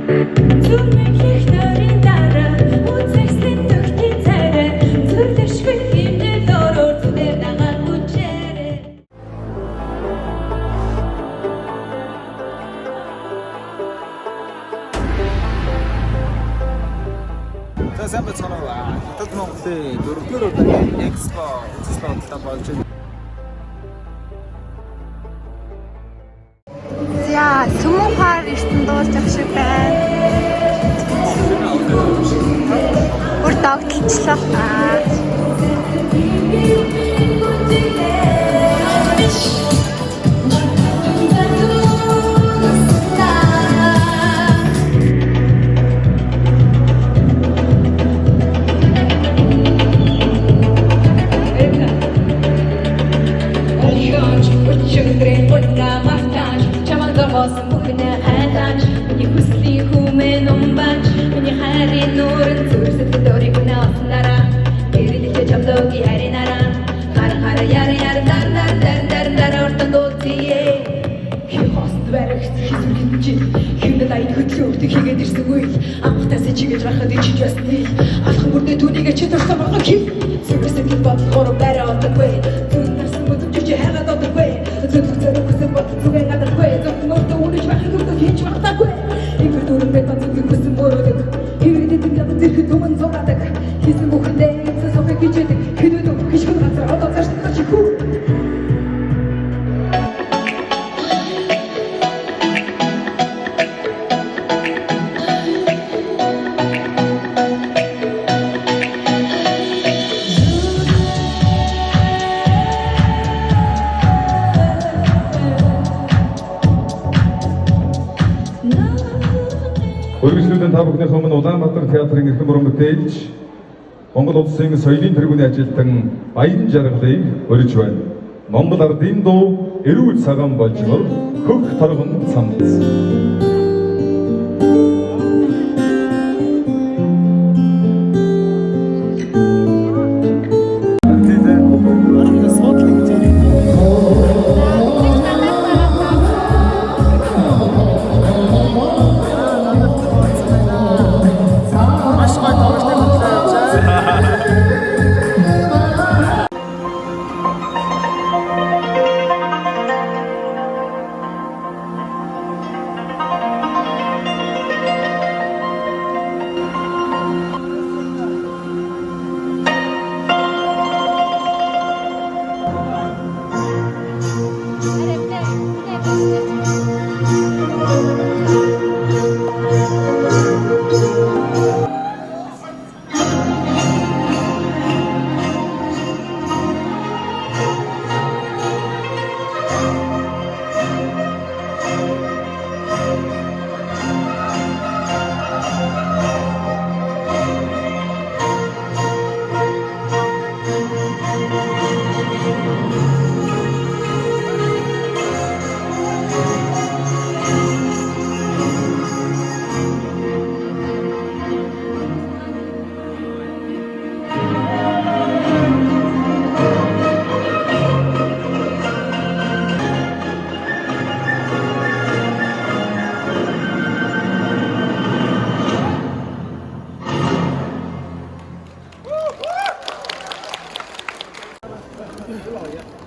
За сайн бацгаана уу. Хятад Монголын 4-р удаагийн Expo үзэсгэлэнтэй болж байна. За, сүмэн пар ертөнд дуурж ах шиг байна. Бүр догтлцлоо. хийгээд ирсэн үйл амхтаас чигээд рахад ичиж басны алхан бүрдээ түүнийг чи төрсөн байгаа хий зүгээс нь бодлохоор барай одоггүй зүгээс нь бүдүүч хайгаад одоггүй зүгээс нь бод зүгээ гадаггүй зүгээс нь үнэж бахыг өгдөө хийж багтаагүй энэ дөрөвдөө бацгийн бүсэн мөрөдөг ирээдүйд яг зэрэг түмэн зогаадаг хийсэн бүхэндээ эцэс овыг хичээдэг хэдүүд хишгэн газар одоо цаашдаа чихүү Өргөжлүүдэн та бүхнийхөө өмнө Улаанбаатар театрын эрхэм уран бүтээлч Монгол улсын соёлын тэргүүний ажилтан Баян жаргалыг өрж байна. Монгол ардын дуу эрүүл цагаан болжмор хөх торгон цамц.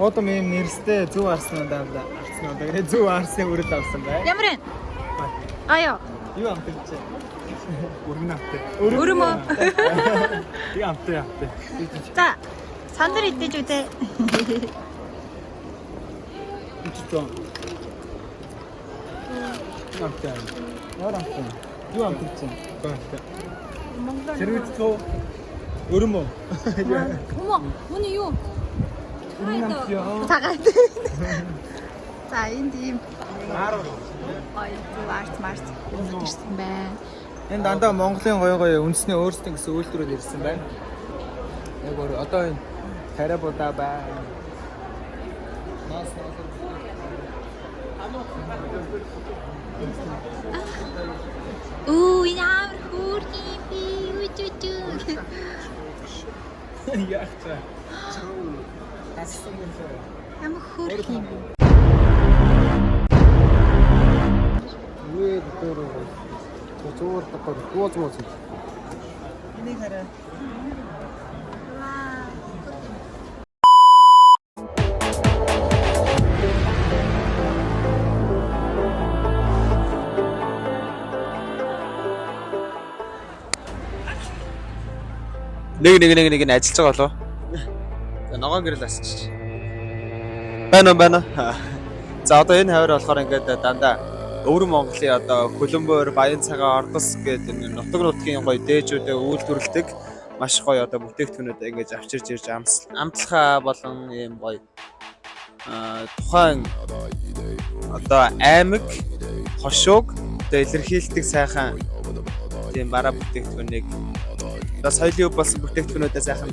Одоо минь нэрстэй зөв арсан удаа арсан удаа гэх зөв арсны үрэл авсан бай. Ямар вэ? Аяа. Юу амтэлж? Өргөн амтай. Өрөмөө. Би амтай. За, сандар идэж үү те. Ичтон. Амтай. Ямар амтай? Юу амтэлж? Баахтай. Зэрэгцөө өрөмөө. Ö머, 오늘 요. Тагаад. За энд ийм март ирсэн байна. Энэ дандаа Монголын гоё үндэсний өөрсдийн гэсэн үйлдвэрүүд ирсэн байна. Яг одоо энэ Тарабуда байна. Оо, ямар хөөрхий би үчүчүү. Яахта. Ямар хөөрхий. Зүгээр тахад гооз моц. Энийг хараа. Нэг нь ажиллаж байгаа болов. За ногоон гэрэл асч. Байна. За одоо энэ хавар болохоор ингээд дандаа Өвөр Монголын одоо Хөлбөмбөр, Баян цагаан, Ордос гэдэг энэ нутаг нутгийн гоё дээжүүдэд үйлдвэрлэдэг маш гоё одоо бүтээгдэхүүнүүд ингэж авчирж ирж амтлахаа болон ийм гоё тухайн одоо аймаг хошууг одоо илэрхийлдэг сайхан тийм бараа бүтээгдэхүүнийг одоо соёлын өв болсон бүтээгдэхүүнүүдээ сайхан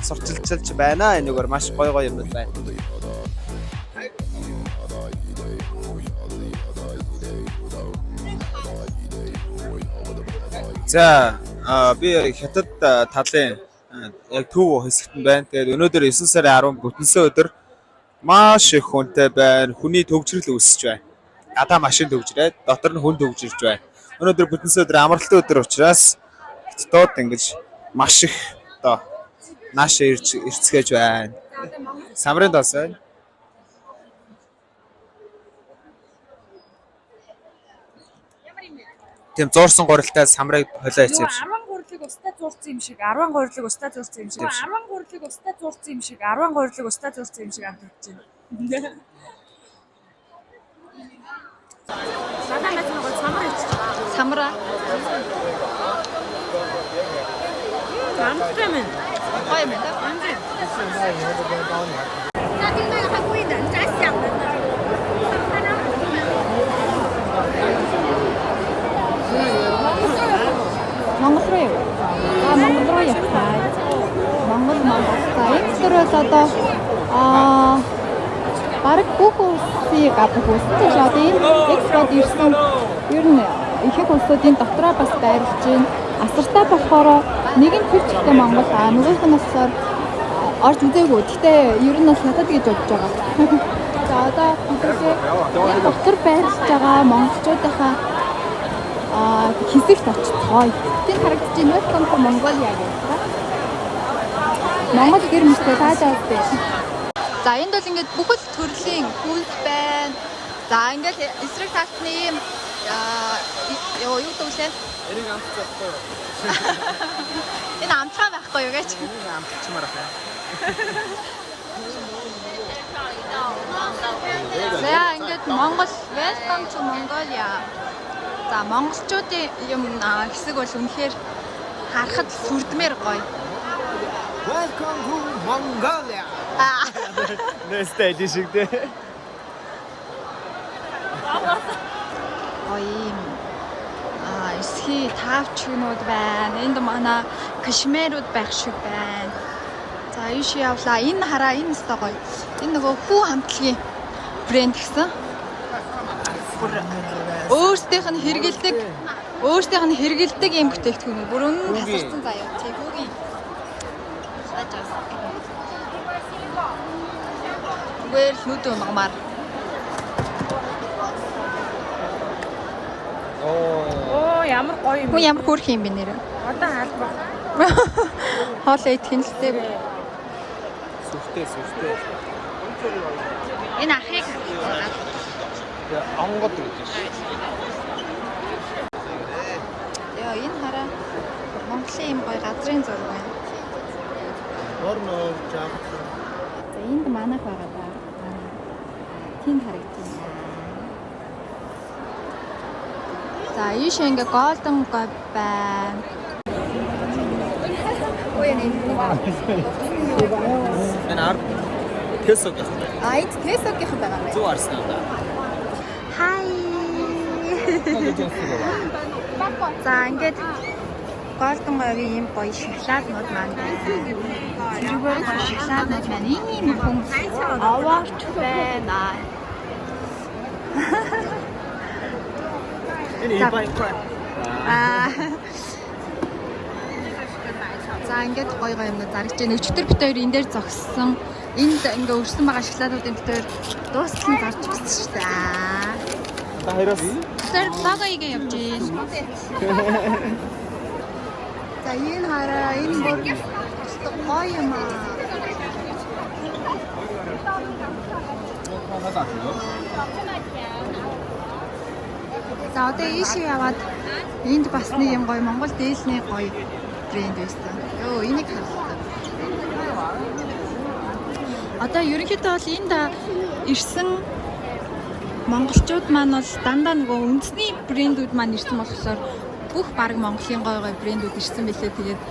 сурчилчилж байна. Энэгээр маш гоё юмнууд байна. За би хятад талын яг төв хэсэгт байна. Тэгээд өнөөдөр 9 сарын 10 бүтэнсэн өдөр маш их хүнтэй байна. Хүний төвжрэл үүсэж байна. Гадаа машин төвжрээд дотор нь хүн төвжирж байна. Өнөөдөр бүтэнсэн өдөр амралтын өдөр учраас доод ингэж маш их одоо наашаа ирцгээж байна. Самрын дос байна. Тийм зуурсан гурилтай самрыг холио хийсэн юм шиг. 10 гурилыг устдаа зуурсан юм шиг, 10 гурилыг устдаа зуурсан юм шиг, 10 гурилыг устдаа зуурсан юм шиг, 10 гурилыг устдаа зуурсан юм шиг амтгаж байна. Надад нэг самар ич. Самра. Амттай мэн. Гоё юм да. Монгол руу юу? Монгол руу явах. Монгол. За энэ төрөл одоо бараг бүх улсыг гадах улс тийш одоо энэ экспорт ирсэн ер нь ихэнх улсуудын дотроо бас байрлаж байна. Асартаа болохоор нэг нь тэр чигтээ Монгол нөгөөх нь болохоор орж үзээгүй. Гэхдээ ер нь бас хятад гэж бодож байгаа. За одоо бидний дотор байрлаж байгаа монголчуудынхаа хэсэгт очтгоо. Тэнд харагдаж байна Welcome to Mongolia гэх. Монгол гэр мөртэй таажаад байна. За энд бол ингээд бүх л төрлийн хүйс байна. За ингээд эсрэг талтны юм юу гэвэл Эрийг амтч байхгүй юу? энэ амтгаа байхгүй юу гэж. Эрийг амтчмаар байна. За ингээд Монгол Welcome to Mongolia. За монголчуудын юм хэсэг бол үнэхээр харахад сүрдмээр гоё. Welcome to Mongolia. Нэстэй шиг дээ. Гоё юм. Эсхий тавчгнууд байна. Энд манай кашмирууд байх шиг байна. За ийш явлаа. Энэ хараа энэ өстой гоё. Энэ нөгөө хүү хамтлагийн брэнд гэсэн. Өөрсдийнх нь хэрэгэлдэг юм бүтээгдэхүүн. Бүр үнэн тасарсан заяа. Тэг үгүй. Гэр нүд унгамаар. Оо ямар гоё юм. Хүн ямар хөөрх юм бэ нэрэ? Одоо хаалбар. Хоолоо идэх л дээ. Сүртэй. Энэ ахыг Онгод гэж байна. яа энэ хараа Монголын юм гоё газрын зураг байна. Орно чам. За энд манайх байгаа да. Тэнд харагдана. За ийш ингээ голден гой байна. Энэ ард Тэсог гэх юм. Энд Тэсогийнх байгаа юм. Зүү арсан юм да. Хай. За ингээд голден говийн юм гоё шоколаднууд маань байна. Тэрүүгээр гоё шоколаднууд маань ийм хүн аваарч байна. Энэ ибай. За ингээд гоё юмнууд зарж байна. Өчигдөр бид хоёр энэ дээр зогссон. Энд ингээ өрсөн байгаа шоколадуудын бид хоёр дуустал нь зарж өгсөн шүү дээ. Та хоёроос Тэгэхээр лого игээ явж гин. За энэ хараа энэ бүр гоё юм аа. За одоо ийшээ яваад энд бас нэг юм гоё Монгол дээлний гоё брэнд байсан. Йоо энийг харлаа. Одоо ерөнхийдөө бол энд ирсэн монголчууд маань бол дандаа нөгөө үндэсний брэндүүд маань ирсэн болохоор бүх баг Монголын гоё гоё брэндүүд ирсэн билээ. Тэгээд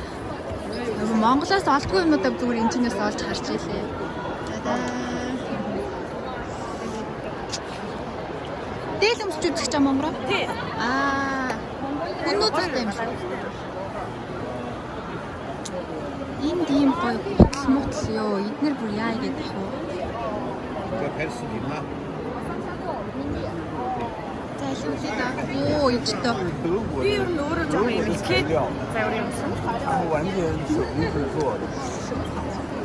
нөгөө Монголоос олдгүй юмудаа зүгээр энэчнээс олж харж илээ. Дээл өмсч үзэх ч юм уу? Тий. Өнөө цагтай юм шиг. Энд ийм гоё мутал ёо. Эднэр бүр яа гэдэг вэ? За илүүлээ да. Оо ичтэй. Би ер нь өөрөө жоо юм хэлгээд завар юмсан.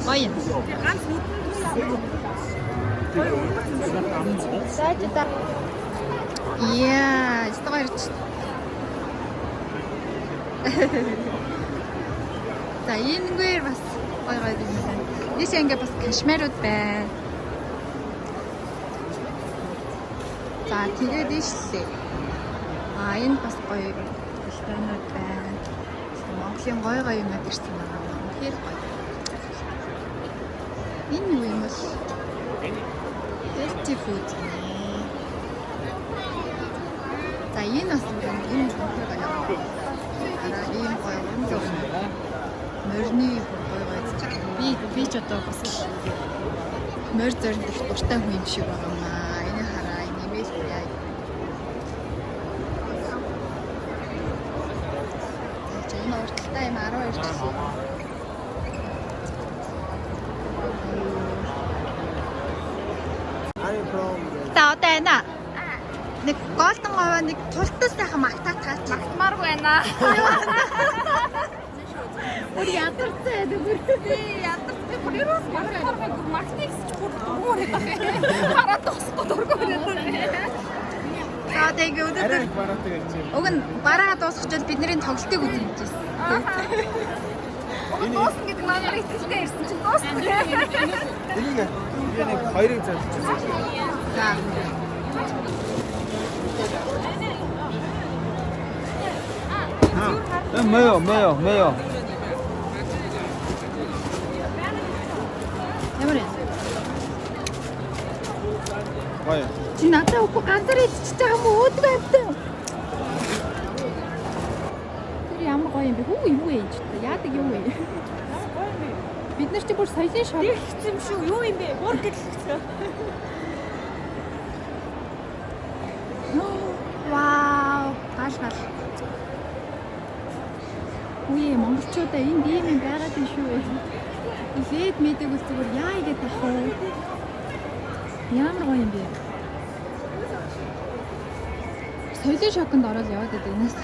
Гоё. Ганц Сайд та. Яа, стогоо ирч. За энэгээр бас гоё гоё юм байна. Дээш ингээ бас кашмирууд байна. За тэгээд ийшлээ. Энэ бас гоё кашмирууд байна. Монголын гоё гоё юмуд ирсэн байгаа. Тэгэхээр гоё. Энэ юу юм бол? Healthy food. За энэ бас энэ гоё. Ийм гоё юм байна. Морины гоё гоё. Би ч одоо бас морь зорин дэх дуртай хүн юм шиг байгаа юм аа. Энэ хараа энэ имэйл яа. За энэ урталтай юм 12 жил. За одоо байна. Нэг голдон говоо нэг тултал сайхан магтаатгаад магтмааргүй байна. Өр ядартай бүр. Ядартай бүр юу магтныг ч бүр дуурай. Хараад тосгоо дургүй байна. За тэгээ өдөр уг нь бараа дуусчихвал бидний тоглолтыг үзье гэжсэн. Дуусна гэдэг маань ихтэй ирсэн чинь дуусна. Энийг би нэг хоёрыг залж. За. Мэё. Ямар юм? Гоё. Чи надад үгүй ганцаар идчихэж байгаа юм уу? Өөдгөө амтан. Тэр ямар гоё юм бэ? Хүү юу вэ? Яадаг юу вэ? Бид нар чи бүр соёлын шок Тэгсэн юм шүү. Юу юм бэ? Бургер хэлсэн. Вау, гал. Үе монголчуудаа энд ийм юм байгаад байна шүү. Илээд мэдэг үл зүгээр яа игээд тах вэ? Ямар гоё юм бэ? Соёлын шоконд ороод яваад байдаг энэс.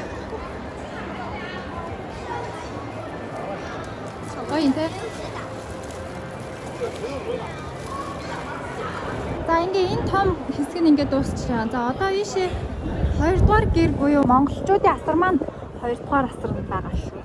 Гоё юм те. За ингээ энэ том хэсэг нь ингээ дуусчихсан. За одоо ийшээ 2 дугаар гэр буюу монголчуудын асар маань 2 дугаар асар байгаа шүү.